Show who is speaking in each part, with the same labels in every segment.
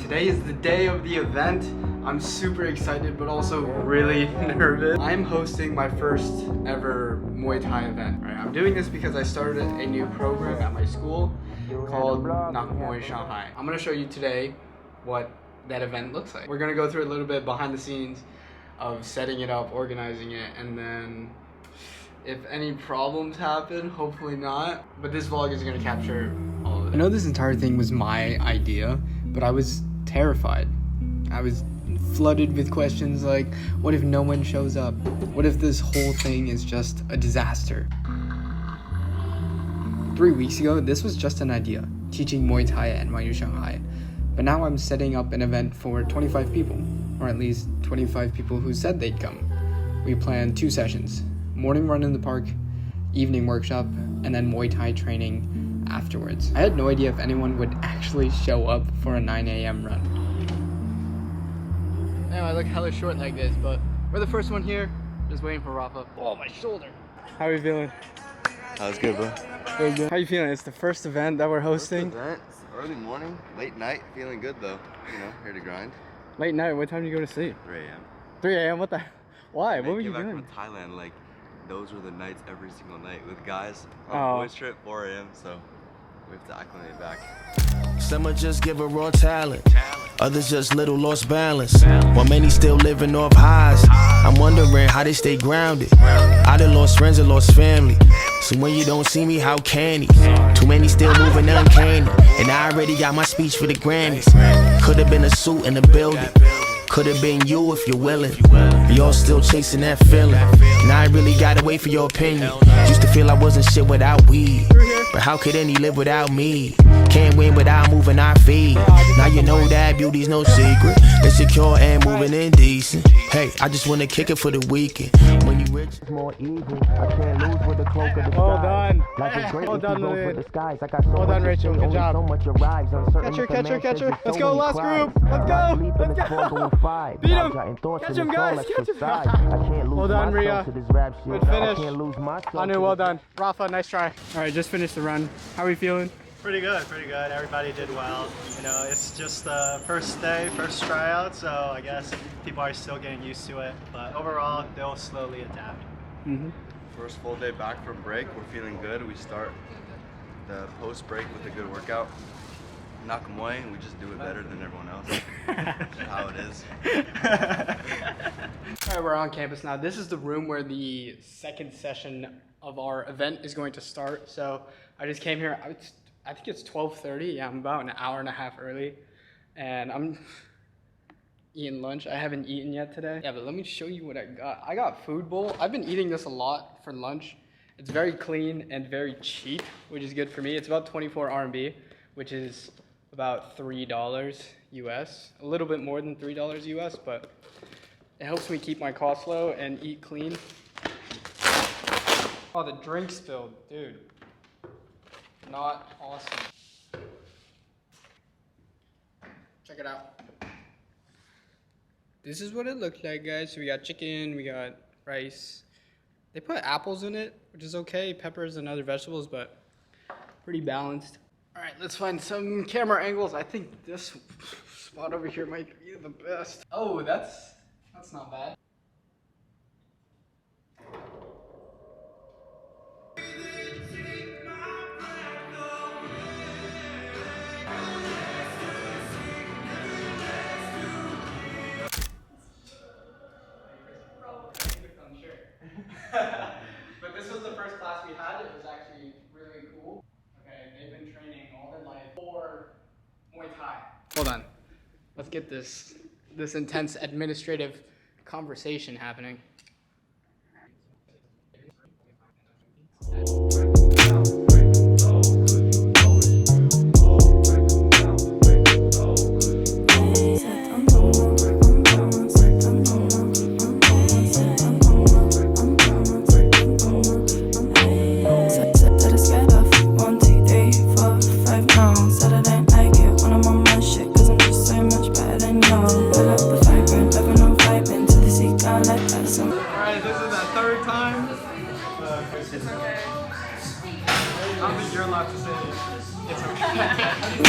Speaker 1: Today is the day of the event. I'm super excited, but also really nervous. I'm hosting my first ever Muay Thai event. Right, I'm doing this because I started a new program at my school called Muay Shanghai. I'm gonna show you today what that event looks like. We're gonna go through a little bit behind the scenes of setting it up, organizing it, and then if any problems happen, hopefully not, but this vlog is gonna capture all of it. I know this entire thing was my idea, but I was terrified. I was flooded with questions like, what if no one shows up? What if this whole thing is just a disaster? 3 weeks ago, this was just an idea, teaching Muay Thai at NYU Shanghai. But now I'm setting up an event for 25 people, or at least 25 people who said they'd come. We planned 2 sessions, morning run in the park, evening workshop, and then Muay Thai training afterwards. I had no idea if anyone would actually show up for a 9 a.m. run. Damn, I look hella short like this, but we're the first one here, just waiting for Rafa. Oh, my shoulder. How are you feeling?
Speaker 2: That was good, bro.
Speaker 1: Very good. How are you feeling? It's the first event that we're hosting.
Speaker 2: First event, early morning, late night, feeling good though. You know, here to grind.
Speaker 1: Late night, what time do you go to sleep?
Speaker 2: 3 a.m.
Speaker 1: 3 a.m. What the? Why? What were you doing?
Speaker 2: Back from Thailand, like, those were the nights every single night with guys on a boys trip, 4 a.m. So we have to acclimate back.
Speaker 3: Some will just give a raw talent, others just little lost balance, while many still living off highs. I'm wondering how they stay grounded. I done lost friends and lost family, so when you don't see me, how can he? Too many still moving uncanny, and I already got my speech for the Grammys. Could've been a suit in the building, could've been you if you're willing. Y'all still chasing that feeling, and I really gotta wait for your opinion. Used to feel I wasn't shit without weed, but how could any live without me? Can't win without moving our feet. Now you know that beauty's no secret. It's secure and moving indecent. Hey, I just wanna kick it for the weekend. When you rich, it's more evil. I can't lose with the cloak of the
Speaker 1: Well done.
Speaker 3: Well
Speaker 1: done, Well done, Rachel. Good job. Catcher. Let's go, last group. Let's go. Let's go. Beat him. Catch him, guys. Catch him. Well done, Ria. Good finish. Anu, well done. Rafa, nice try. All right, just finished the run. How are we feeling?
Speaker 4: Pretty good. Everybody did well. You know, it's just the first day, first tryout, so I guess people are still getting used to it. But overall, they'll slowly adapt.
Speaker 2: First full day back from break, we're feeling good. We start the post break with a good workout. Knock Muay, and we just do it better than everyone else. That's how it is.
Speaker 1: All right, we're on campus now. This is the room where the second session of our event is going to start. So I just came here. I think it's 12:30. Yeah, I'm about an hour and a half early, and I'm eating lunch. I haven't eaten yet today. Yeah, but let me show you what I got. I got food bowl. I've been eating this a lot for lunch. It's very clean and very cheap, which is good for me. It's about 24 RMB, which is about $3 US. A little bit more than $3 US, but it helps me keep my costs low and eat clean. Oh, the drink spilled, dude. Not awesome. Check it out. This is what it looked like, guys. So we got chicken, we got rice. They put apples in it, which is okay, peppers and other vegetables, but pretty balanced. All right, let's find some camera angles. I think this spot over here might be the best. Oh, that's not bad. But this was the first class we had. It was actually really cool. Okay, they've been training all their life for Muay Thai. Hold on. Let's get this intense administrative conversation happening. I don't think you're allowed to say it's okay.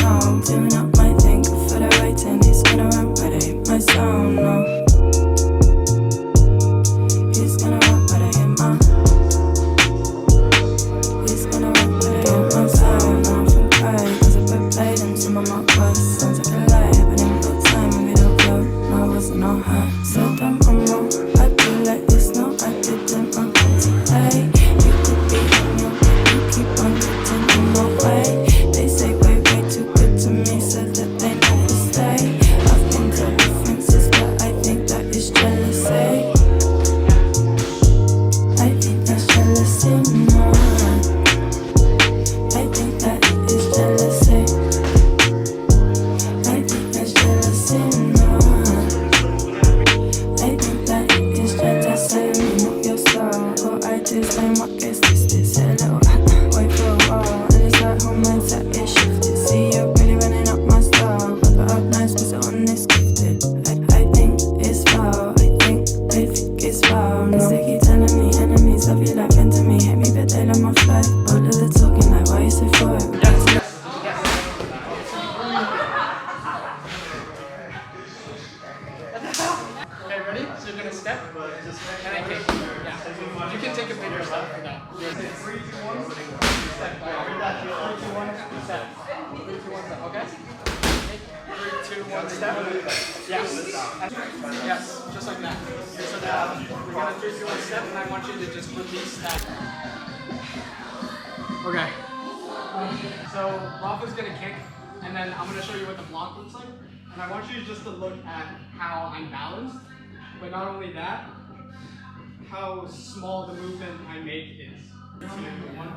Speaker 5: No, doing up my thing for the waiting. He's gonna run, but I hate my sound. No, he's gonna run, but I hate my. He's gonna run, but I hate my sound. No, I'm from pride, cause I've been played in some of my worst. Sounds like a lie, but in good time when we don't go. No, I wasn't on her. So dumb, I'm wrong. I do like this, no, I didn't. I'm today. You could be on your way, you keep on getting in my way. They say way too good to me, said that they never stay. I've been to references, but I think that is jealousy. I think that's jealousy, no. I think that is jealousy. I think that's jealousy, no. I think that is jealousy. Remove your soul, all I do is blame what gets this. Say a little wait for a while, and it's like whole mindset is shifted. See, you're really running up my style. Wrap it up nice, cause it on this gifted. I think it's foul, I think it's foul. No, they keep telling me enemies love you like friends to me. Hate me, but they love my flight. All of the talking like, why you so for it?
Speaker 1: Okay, ready? So you're gonna step and then kick. Yeah. You can take a bigger step for that. 3, 2, 1, step. 3, 2, 1, step. 3, 2, 1, step. Okay? 3, 2, 1, step. Yes. Yes, just like that. Okay, so now we're gonna 3, 2, 1, step, and I want you to just release that. Okay. So Rafa's gonna kick, and then I'm gonna show you what the block looks like. And I want you just to look at how I'm balanced, but not only that, how small the movement I make is. 2, 1,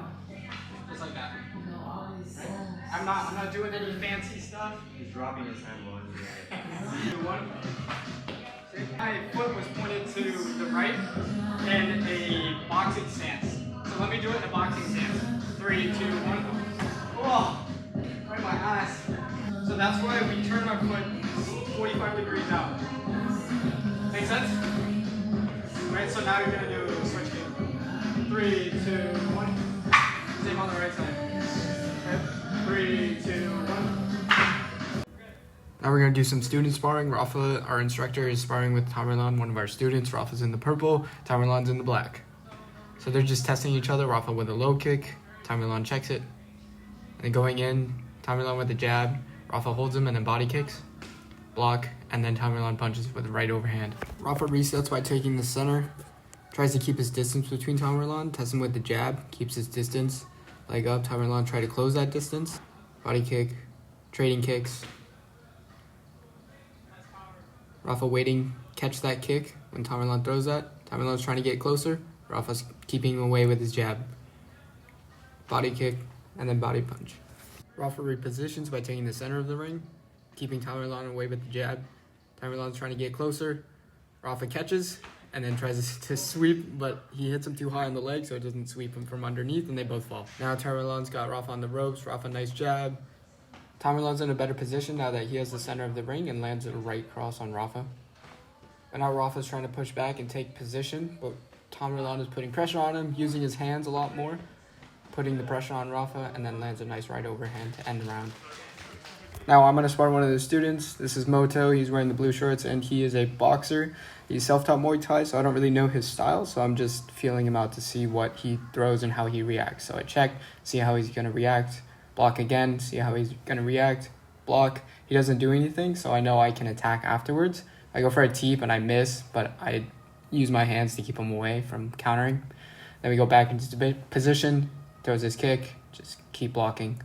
Speaker 1: just like that. Right? I'm not doing any fancy stuff.
Speaker 2: He's dropping his hand while he's doing
Speaker 1: 2, 1. See? My foot was pointed to the right in a boxing stance. So let me do it in a boxing stance. 3, 2, 1. Oh, right in my eyes. So that's why we turn our foot 45 degrees out. Make sense? Right, so now you're gonna do a switch kick. 3, 2, 1. Same on the right side. Okay. 3, 2, 1. Now we're gonna do some student sparring. Rafa, our instructor, is sparring with Tamerlan, one of our students. Rafa's in the purple, Tamerlan's in the black. So they're just testing each other. Rafa with a low kick, Tamerlan checks it. And then going in, Tamerlan with a jab. Rafa holds him and then body kicks, block, and then Tamerlan punches with the right overhand. Rafa resets by taking the center, tries to keep his distance between Tamerlan, tests him with the jab, keeps his distance, leg up, Tamerlan try to close that distance, body kick, trading kicks. Rafa waiting, catch that kick when Tamerlan throws that. Tamerlan's trying to get closer, Rafa's keeping him away with his jab. Body kick, and then body punch. Rafa repositions by taking the center of the ring, keeping Tamerlan away with the jab. Tamerlan's trying to get closer. Rafa catches and then tries to sweep, but he hits him too high on the leg, so it doesn't sweep him from underneath, and they both fall. Now Tamerlan's got Rafa on the ropes. Rafa, nice jab. Tamerlan's in a better position now that he has the center of the ring and lands a right cross on Rafa. And now Rafa's trying to push back and take position, but Tamerlan is putting pressure on him, using his hands a lot more, putting the pressure on Rafa, and then lands a nice right overhand to end the round. Now I'm going to spar one of the students. This is Moto. He's wearing the blue shorts, and he is a boxer. He's self-taught Muay Thai, so I don't really know his style, so I'm just feeling him out to see what he throws and how he reacts. So I check, see how he's going to react, block again, see how he's going to react, block. He doesn't do anything, so I know I can attack afterwards. I go for a teep, and I miss, but I use my hands to keep him away from countering. Then we go back into position, throws his kick, just keep blocking.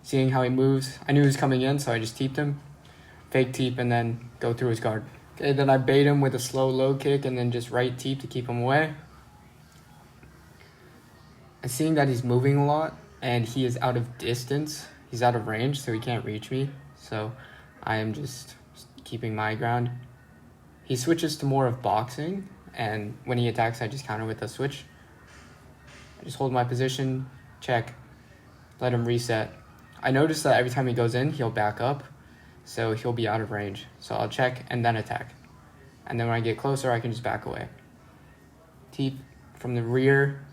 Speaker 1: Seeing how he moves, I knew he was coming in, so I just teeped him. Fake teep, and then go through his guard. Okay, then I bait him with a slow low kick, and then just right teep to keep him away. And seeing that he's moving a lot, and he is out of distance, he's out of range, so he can't reach me. So I am just keeping my ground. He switches to more of boxing, and when he attacks, I just counter with a switch. I just hold my position, check, let him reset. I notice that every time he goes in, he'll back up, so he'll be out of range. So I'll check and then attack. And then when I get closer, I can just back away. Teep from the rear,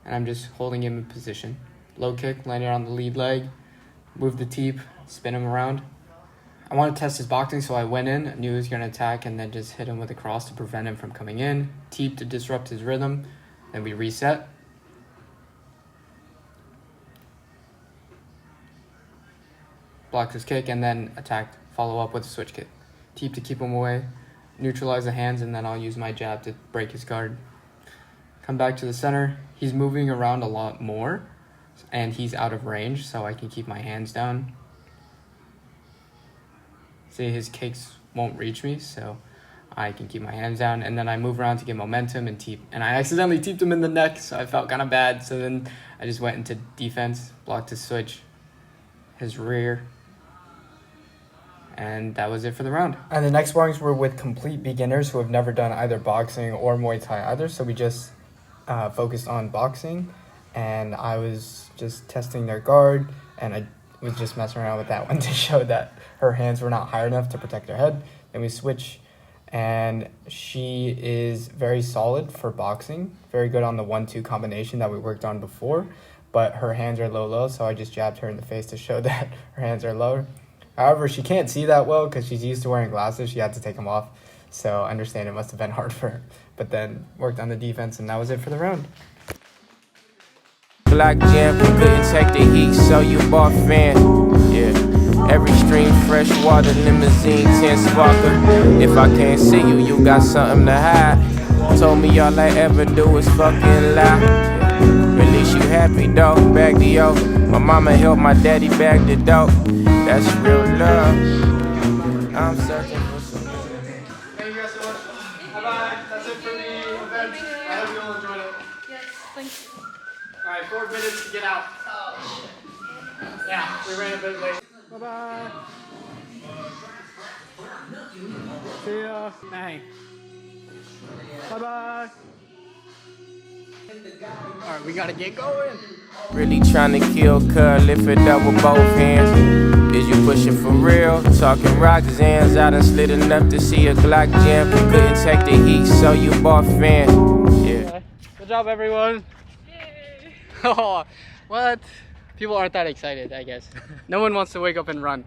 Speaker 1: and I'm just holding him in position. Low kick, landing on the lead leg, move the teep, spin him around. I want to test his boxing, so I went in, knew he was going to attack, and then just hit him with a cross to prevent him from coming in. Teep to disrupt his rhythm. Then we reset. Blocked his kick, and then attacked. Follow up with a switch kick. Teep to keep him away. Neutralize the hands, and then I'll use my jab to break his guard. Come back to the center. He's moving around a lot more, and he's out of range, so I can keep my hands down. See, his kicks won't reach me, so I can keep my hands down, and then I move around to get momentum and teep. And I accidentally teeped him in the neck, so I felt kind of bad. So then I just went into defense, blocked his switch, his rear, and that was it for the round. And the next sparrings were with complete beginners who have never done either boxing or Muay Thai either, so we just focused on boxing, and I was just testing their guard, and I was just messing around with that one to show that her hands were not high enough to protect her head. Then we switch, and she is very solid for boxing, very good on the 1-2 combination that we worked on before, but her hands are low, so I just jabbed her in the face to show that her hands are lower. However, she can't see that well because she's used to wearing glasses. She had to take them off, so I understand it must have been hard for her, but then worked on the defense, and that was it for the round.
Speaker 3: Black jam, couldn't take the heat, so you bought fan. Yeah, every stream, fresh water, limousine, 10 sparkler. If I can't see you, you got something to hide. Told me all I ever do is fucking lie. Release you happy though, bag the yo. My mama helped my daddy bag the dope. That's real love. I'm searching for some.
Speaker 1: Thank you guys so much. Bye-bye. That's it for the event. I hope you all enjoyed it.
Speaker 6: Yes, thank you.
Speaker 1: All right, 4 minutes to get out. Oh, shit. Yeah, we ran a bit late.
Speaker 4: Bye-bye. See ya.
Speaker 1: Bye.
Speaker 4: Bye-bye.
Speaker 1: All right, we gotta get going.
Speaker 3: Really trying to kill cuz, lift it up with both hands. Is you pushing for real? Talking Roxanne's, I done slid enough to see a Glock jam. You couldn't take the heat, so you bought fan. Yeah.
Speaker 1: Good job, everyone.
Speaker 6: Yay.
Speaker 1: Oh, what? People aren't that excited, I guess. No one wants to wake up and run.